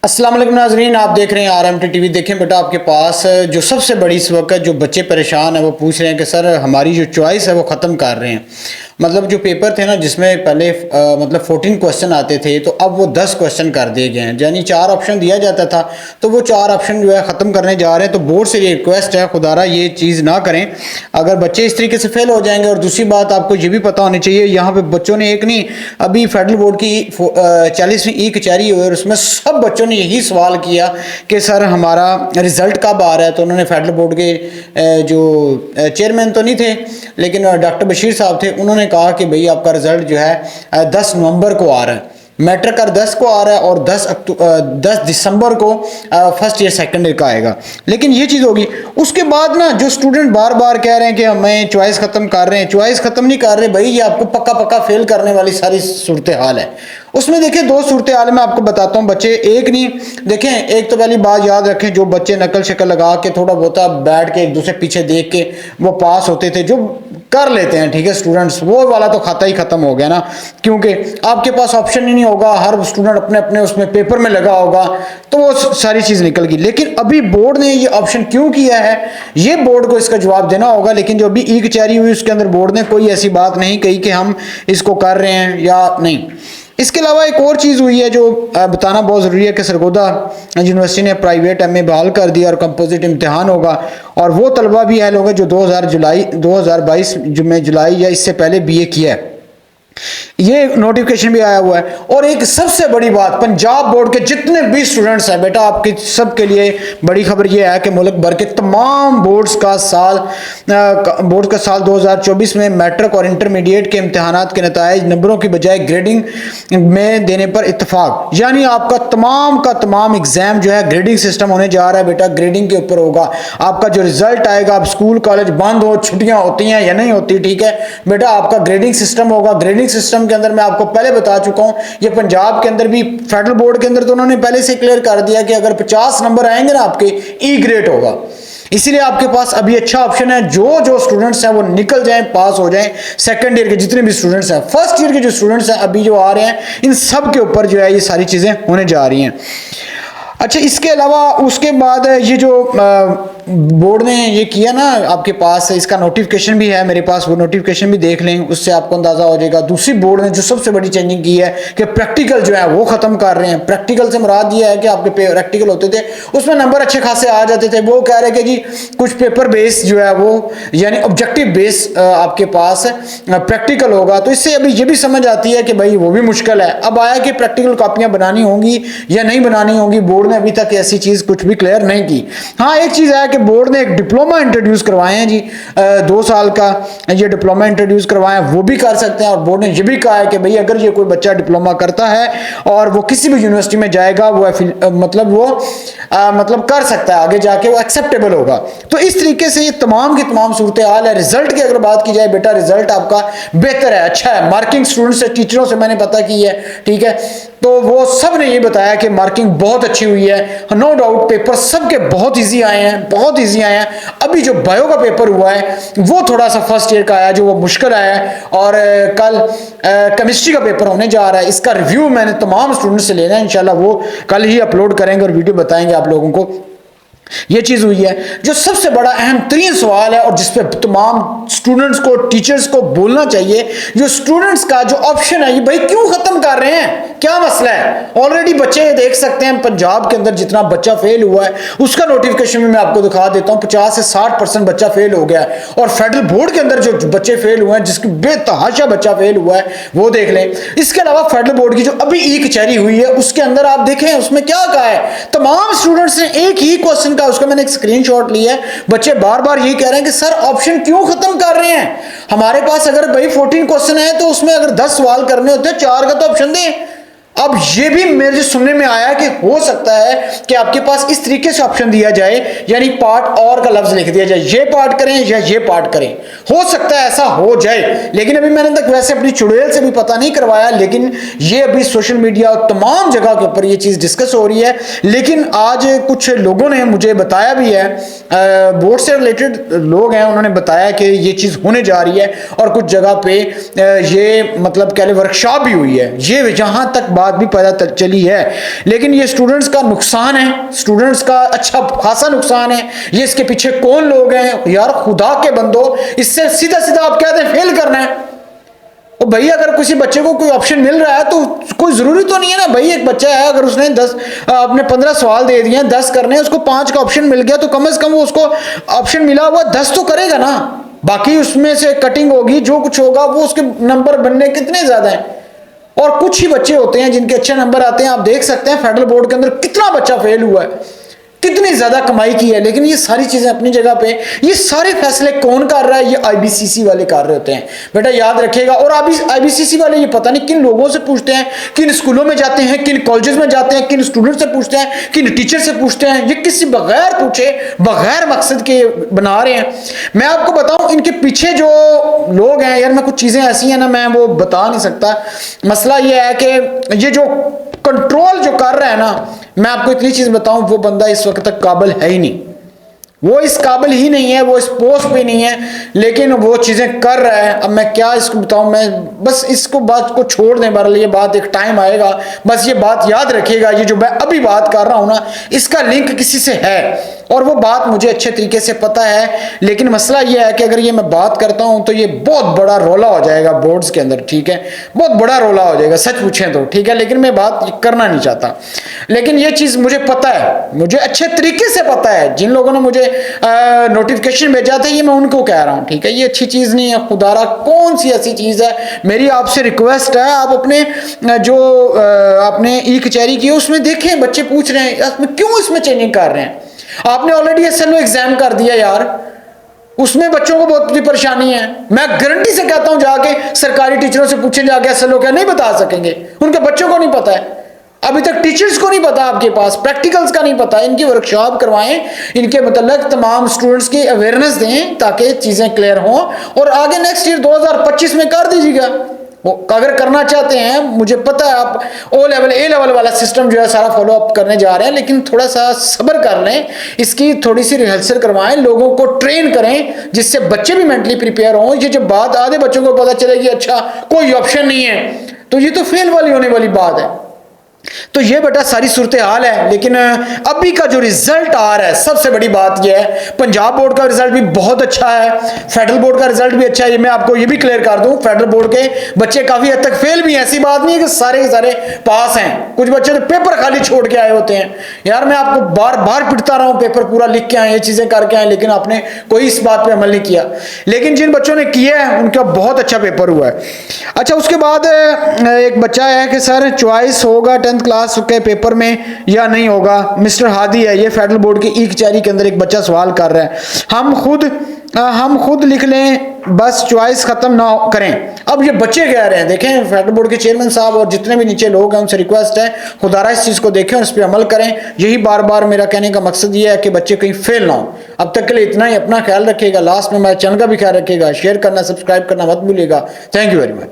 अस्सलाम वालेकुम नाजरीन, आप देख रहे हैं आरएमटी टीवी। देखें बेटा, आपके पास जो सबसे बड़ी इस वक्त जो बच्चे परेशान हैं वो पूछ रहे हैं कि सर हमारी जो चॉइस है वो ख़त्म कर रहे हैं। मतलब जो पेपर थे ना जिसमें पहले मतलब 14 क्वेश्चन आते थे तो अब वो 10 क्वेश्चन कर दिए गए हैं, यानी 4 ऑप्शन दिया जाता था तो वो 4 ऑप्शन जो है ख़त्म करने जा रहे हैं। तो बोर्ड से ये रिक्वेस्ट है, खुदारा ये चीज़ ना करें। अगर बच्चे इस तरीके से फेल हो जाएंगे, और दूसरी बात आपको ये भी पता होनी चाहिए, यहाँ पे बच्चों ने एक नहीं, अभी फेडरल बोर्ड की 40वीं ई कचहरी हुई और उसमें सब बच्चों ने यही सवाल किया कि सर हमारा रिज़ल्ट कब आ रहा है। तो उन्होंने फेडरल बोर्ड के जो चेयरमैन तो नहीं थे लेकिन डॉक्टर बशीर साहब थे, उन्होंने कहा कि भाई आपका रिज़ल्ट जो है 10 नवंबर को आ रहा है, मैट्रिक का 10 को आ रहा है और 10 दिसंबर को फर्स्ट ईयर सेकंड ईयर का आएगा। लेकिन ये चीज़ होगी उसके बाद ना, जो स्टूडेंट बार बार कह रहे हैं कि हमें चॉइस ख़त्म कर रहे हैं, चॉइस ख़त्म नहीं कर रहे भाई, ये आपको पक्का पक्का फेल करने वाली सारी सूरत हाल है। उसमें देखिए 2 सूरत हाल मैं आपको बताता हूँ बच्चे, एक नहीं देखें, एक तो पहली बात याद रखें, जो बच्चे नकल शक्ल लगा के थोड़ा बहुत बैठ के एक दूसरे पीछे देख के वो पास होते थे, जो कर लेते हैं ठीक है स्टूडेंट्स, वो वाला तो खाता ही खत्म हो गया ना, क्योंकि आपके पास ऑप्शन ही नहीं होगा, हर स्टूडेंट अपने अपने उसमें पेपर में लगा होगा तो वो सारी चीज़ निकल गई। लेकिन अभी बोर्ड ने ये ऑप्शन क्यों किया है, ये बोर्ड को इसका जवाब देना होगा। लेकिन जो अभी ई कचहरी हुई उसके अंदर बोर्ड ने कोई ऐसी बात नहीं कही कि हम इसको कर रहे हैं या नहीं। इसके अलावा एक और चीज़ हुई है जो बताना बहुत ज़रूरी है कि सरगोदा यूनिवर्सिटी ने प्राइवेट एमए बहाल कर दिया और कंपोजिट इम्तिहान होगा, और वो तलबा भी अहल होंगे जो 2022 में जुलाई या इससे पहले बीए किया है। ये नोटिफिकेशन भी आया हुआ है। और एक सबसे बड़ी बात, पंजाब बोर्ड के जितने भी स्टूडेंट्स हैं बेटा, आपके सबके लिए बड़ी खबर ये है कि मुल्क भर के तमाम बोर्ड का साल 2024 में मैट्रिक और इंटरमीडिएट के इम्तिहानात के नताइज नंबरों की बजाय ग्रेडिंग में देने पर इत्तेफाक, यानी आपका तमाम का तमाम एग्जाम जो है ग्रेडिंग सिस्टम होने जा रहा है बेटा, ग्रेडिंग के ऊपर होगा। आपका जो रिजल्ट आएगा, आप स्कूल कॉलेज बंद हो, छुट्टियां होती हैं या नहीं होती, ठीक है बेटा, आपका ग्रेडिंग सिस्टम होगा। ग्रेडिंग सिस्टम के अंदर मैं आपको पहले बता चुका हूं, ये पंजाब के अंदर भी फेडरल बोर्ड के अंदर तो उन्होंने पहले से क्लियर कर दिया कि अगर 50 नंबर आएंगे ना आपके, ई ग्रेड होगा। इसीलिए आपके पास अभी अच्छा ऑप्शन है, जो स्टूडेंट्स हैं वो निकल जाएं, पास हो जाएं। सेकंड ईयर के जितने भी स्टूडेंट्स हैं, फर्स्ट ईयर के जो स्टूडेंट्स हैं अभी जो आ रहे हैं, इन सब के ऊपर जो है ये सारी चीजें होने जा रही हैं। अच्छा, इसके अलावा उसके बाद ये जो बोर्ड ने ये किया ना, आपके पास इसका नोटिफिकेशन भी है मेरे पास, वो नोटिफिकेशन भी देख लें, उससे आपको अंदाजा हो जाएगा। दूसरी बोर्ड ने जो सबसे बड़ी चेंजिंग की है कि प्रैक्टिकल जो है वो खत्म कर रहे हैं। प्रैक्टिकल से मुराद ये है कि आपके प्रैक्टिकल होते थे उसमें नंबर अच्छे खासे आ जाते थे, वो कह रहे कि जी कुछ पेपर बेस जो है वो, यानी ऑब्जेक्टिव बेस आपके पास प्रैक्टिकल होगा। तो इससे अभी ये भी समझ आती है कि भाई वो भी मुश्किल है। अब आया कि प्रैक्टिकल कॉपियां बनानी होंगी या नहीं बनानी होंगी, बोर्ड ने अभी तक ऐसी चीज कुछ भी क्लियर नहीं की। हाँ, एक चीज है कि बोर्ड ने एक डिप्लोमा इंट्रोड्यूस करवाए हैं जी, 2 साल का ये डिप्लोमा इंट्रोड्यूस करवाए हैं, वो भी कर सकते हैं। और बोर्ड ने ये भी कहा है कि भाई अगर ये कोई बच्चा डिप्लोमा करता है और वो किसी भी यूनिवर्सिटी में जाएगा, वो मतलब कर सकता है, आगे जाके वो एक्सेप्टेबल होगा। तो इस तरीके से ये तमाम की तमाम सूरत हाल है। रिजल्ट की अगर बात की जाए बेटा, रिजल्ट आपका बेहतर है, अच्छा है। मार्किंग स्टूडेंट से, टीचरों से मैंने पता की है, ठीक है, तो वो सब ने ये बताया कि मार्किंग बहुत अच्छी हुई है। नो डाउट पेपर सबके बहुत इजी आए हैं, बहुत इजी आए हैं। अभी जो बायो का पेपर हुआ है वो थोड़ा सा फर्स्ट ईयर का आया, जो वो मुश्किल आया है। और कल केमिस्ट्री का पेपर होने जा रहा है, इसका रिव्यू मैंने तमाम स्टूडेंट से लेना है, इंशाल्लाह वो कल ही अपलोड करेंगे और वीडियो बताएंगे आप लोगों को। ये चीज हुई है। जो सबसे बड़ा अहम तरीन सवाल है और जिसपे तमाम स्टूडेंट्स को, टीचर्स को बोलना चाहिए, जो स्टूडेंट्स का जो ऑप्शन है ये भाई क्यों खत्म कर रहे हैं, क्या मसला है। ऑलरेडी बच्चे देख सकते हैं पंजाब के अंदर जितना बच्चा फेल हुआ है उसका नोटिफिकेशन भी मैं आपको दिखा देता हूं, 50 से 60% बच्चा फेल हो गया है। और फेडरल बोर्ड के अंदर जो बच्चे फेल हुए हैं, जिसकी बेतहाशा बच्चा फेल हुआ है, वो देख लें। इसके अलावा फेडरल बोर्ड की जो अभी ई कचहरी हुई है उसके अंदर आप देखें उसमें क्या कहा है, तमाम स्टूडेंट्स ने एक ही क्वेश्चन, उसका मैंने एक स्क्रीनशॉट लिया है। बच्चे बार बार ये कह रहे हैं कि सर ऑप्शन क्यों खत्म कर रहे हैं, हमारे पास अगर भाई 14 क्वेश्चन है तो उसमें अगर 10 सवाल करने होते हैं, 4 का तो ऑप्शन दें। अब ये भी मेरे सुनने में आया कि हो सकता है कि आपके पास इस तरीके से ऑप्शन दिया जाए, यानी पार्ट और का लफ्ज लिख दिया जाए, ये पार्ट करें या ये पार्ट करें, हो सकता है ऐसा हो जाए। लेकिन अभी मैंने तक वैसे अपनी चुड़ैल से भी पता नहीं करवाया, लेकिन ये अभी सोशल मीडिया और तमाम जगह के ऊपर ये चीज डिस्कस हो रही है। लेकिन आज कुछ लोगों ने मुझे बताया भी है, बोर्ड से रिलेटेड लोग हैं, उन्होंने बताया कि ये चीज होने जा रही है और कुछ जगह पे ये मतलब कह ले वर्कशॉप भी हुई है। ये जहां तक बात बात भी पता चली है, लेकिन ये स्टूडेंट्स का नुकसान है, स्टूडेंट्स का अच्छा खासा नुकसान है। ये इसके पीछे कौन लोग हैं यार, खुदा के बंदो, इससे सीधा सीधा आप कहते हैं फेल करना है। और भाई अगर किसी बच्चे को कोई ऑप्शन मिल रहा है तो कोई जरूरी तो नहीं है ना भाई, एक बच्चा है अगर उसने 10 अपने 15 सवाल दे दिए हैं, 10 करने हैं, उसको 5 का ऑप्शन मिल गया तो कम से कम वो उसको ऑप्शन मिला हुआ 10 तो करेगा ना। बाकी उसमें से कटिंग होगी, जो कुछ होगा वो उसके नंबर बनने कितने ज्यादा हैं। और कुछ ही बच्चे होते हैं जिनके अच्छे नंबर आते हैं। आप देख सकते हैं फेडरल बोर्ड के अंदर कितना बच्चा फेल हुआ है, कितनी ज्यादा कमाई की है। लेकिन ये सारी चीजें अपनी जगह पे, ये सारे फैसले कौन कर रहा है, ये आईबीसीसी वाले कर रहे होते हैं बेटा, याद रखिएगा। और आईबीसीसी वाले ये पता नहीं किन लोगों से पूछते हैं, किन स्कूलों में जाते हैं, किन कॉलेजेस में जाते हैं, किन स्टूडेंट से पूछते हैं, किन टीचर से पूछते हैं। ये किसी बगैर पूछे, बगैर मकसद के बना रहे हैं। मैं आपको बताऊं इनके पीछे जो लोग हैं यार, मैं कुछ चीजें ऐसी हैं ना मैं वो बता नहीं सकता। मसला ये है कि ये जो कंट्रोल जो कर रहा है ना, मैं आपको इतनी चीज बताऊं, वो बंदा इस वक्त तक काबिल है ही नहीं, वो इस काबिल ही नहीं है, वो इस पोस्ट पे नहीं है, लेकिन वो चीजें कर रहा है। अब मैं क्या इसको बताऊं, मैं बस इसको बात को छोड़ दें, बहरहाल ये बात एक टाइम आएगा। बस ये बात याद रखिएगा, ये जो मैं अभी बात कर रहा हूं ना, इसका लिंक किसी से है और वो बात मुझे अच्छे तरीके से पता है। लेकिन मसला ये है कि अगर ये मैं बात करता हूं तो ये बहुत बड़ा रोला हो जाएगा बोर्ड्स के अंदर, ठीक है, बहुत बड़ा रोला हो जाएगा सच पूछें तो, ठीक है। लेकिन मैं बात करना नहीं चाहता, लेकिन ये चीज मुझे पता है, मुझे अच्छे तरीके से पता है। जिन लोगों ने मुझे नोटिफिकेशन भेजा था ये मैं उनको कह रहा हूं, ठीक है। ये अच्छी चीज नहीं है, खुदारा कौन सी ऐसी चीज है। मेरी आपसे रिक्वेस्ट है, आप अपने जो आपने ई कचहरी की उसमें देखें, बच्चे पूछ रहे हैं क्यों इसमें चेंजिंग कर रहे हैं। आपने ऑलरेडी एसएलओ एग्जाम कर दिया यार, उसमें बच्चों को बहुत बड़ी परेशानी है। मैं गारंटी से कहता हूं जाके सरकारी टीचरों से पूछें जाके, एसएलओ क्या नहीं बता सकेंगे, उनके बच्चों को नहीं पता है। अभी तक टीचर्स को नहीं पता, आपके पास प्रैक्टिकल्स का नहीं पता। इनकी वर्कशॉप करवाएं, इनके मतलब तमाम स्टूडेंट्स की अवेयरनेस दें ताकि चीजें क्लियर हों और आगे नेक्स्ट ईयर 2025 में कर दीजिएगा। वो अगर करना चाहते हैं, मुझे पता है आप ओ लेवल ए लेवल वाला सिस्टम जो है सारा फॉलो अप करने जा रहे हैं, लेकिन थोड़ा सा सब्र कर लें, इसकी थोड़ी सी रिहर्सल करवाएं, लोगों को ट्रेन करें जिससे बच्चे भी मेंटली प्रिपेयर हों। ये जब बात आधे बच्चों को पता चलेगी अच्छा कोई ऑप्शन नहीं है, तो ये तो फेल वाली होने वाली बात है। तो ये बेटा सारी सूरत हाल है। लेकिन अभी का जो रिजल्ट आ रहा है, सबसे बड़ी बात यह है, पंजाब बोर्ड का रिजल्ट भी बहुत अच्छा है, फेडरल बोर्ड का रिजल्ट भी अच्छा है। ये मैं आपको ये भी क्लियर कर दूं, फेडरल बोर्ड के बच्चे काफी हद तक फेल भी हैं, ऐसी बात नहीं है कि सारे के सारे पास हैं। कुछ बच्चे तो पेपर खाली छोड़ के आए होते हैं। यार मैं आपको बार बार पिटता रहा हूं, पेपर पूरा लिख के आए, ये चीजें करके आए, लेकिन आपने कोई इस बात पर अमल नहीं किया। लेकिन जिन बच्चों ने किया है उनका बहुत अच्छा पेपर हुआ है। अच्छा, उसके बाद एक बच्चा है कि सर चॉइस होगा 10th क्लास के पेपर में या नहीं होगा। मिस्टर हादी है, ये फेडरल बोर्ड की ई कचहरी के अंदर एक बच्चा सवाल कर रहा है, हम खुद लिख लें बस चॉइस खत्म ना करें। अब ये बच्चे कह रहे हैं, देखें फेडरल बोर्ड के चेयरमैन साहब और जितने भी नीचे लोग हैं उनसे रिक्वेस्ट है, खुदारा इस चीज को देखें और इस पर अमल करें। यही बार बार मेरा कहने का मकसद ये है कि बच्चे कहीं फेल ना हो। अब तक के लिए इतना ही, अपना ख्याल रखिएगा। लास्ट में मेरे चैनल का भी ख्याल रखिएगा, शेयर करना, सब्सक्राइब करना मत भूलिएगा। Thank you very much.